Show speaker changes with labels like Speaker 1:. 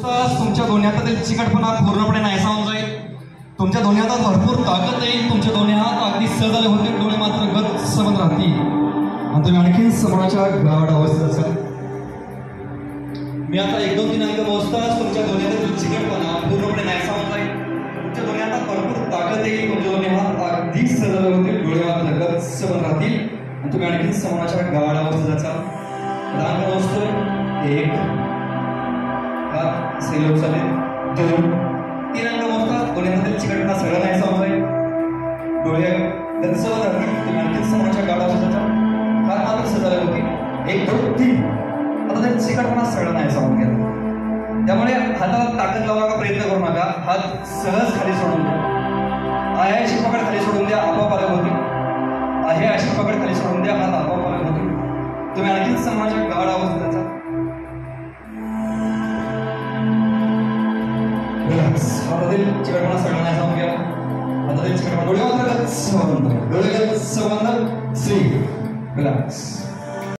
Speaker 1: मोजताच तुमच्या दोन्ही हातातील चिकटपणा पूर्णपणे नाहीसा होऊन जाईल. तुमच्या दोन्ही हातात भरपूर ताकद येईल. तुमचे दोन्ही हात अगदी सहज होते, डोळे मात्र गच्च बंद राहतील आणि तुम्ही आणखीन समोरच्या गाढ अवस्थेत असाल. मी आता 1, 2, 3 अंक मोजताच तुमच्या दोन्ही हातातील चिकटपणा पूर्णपणे नाहीसा होऊन जाईल. तुमच्या दोन्ही हातात भरपूर ताकद येईल. तुमचे दोन्ही हात अगदी सहज होते, डोळे मात्र गच्च बंद राहतील आणि तुम्ही आणखीन समोरच्या गाढ अवस्थेत असाल. अंक मोजतोय 1 हात सैल उचलले, 2, 3 अंक मोजतात. दोन्ही हातातील चिकटपणा सगळं नाहीसा होऊन जाईल, डोळे गच्च बंद राहतील. तुम्ही आणखीन समोरच्या गाढ अवस्थेत असाल. हात मात्र सहज होती 1, 2, 3. आता ते चिकटपणा सगळं नाही सांगून घ्या. त्यामुळे हाताला ताकद लावण्याचा प्रयत्न करू नका. हात सहज खाली सोडून द्या. आहे अशी पकड खाली सोडून द्या, आपोआप अलग होती. आहे अशी पकड खाली सोडून द्या, हात आपोआप अलग होती. तुम्ही आणखीन समाजाच्या गाढ अवस्थेचा हातातील चिकटपणा सगळं नाही सांगून घ्या. हातातील चिकटपणा डोळे मात्र गच्च बंद, डोळे गच्च बंद. 3 रिलॅक्स.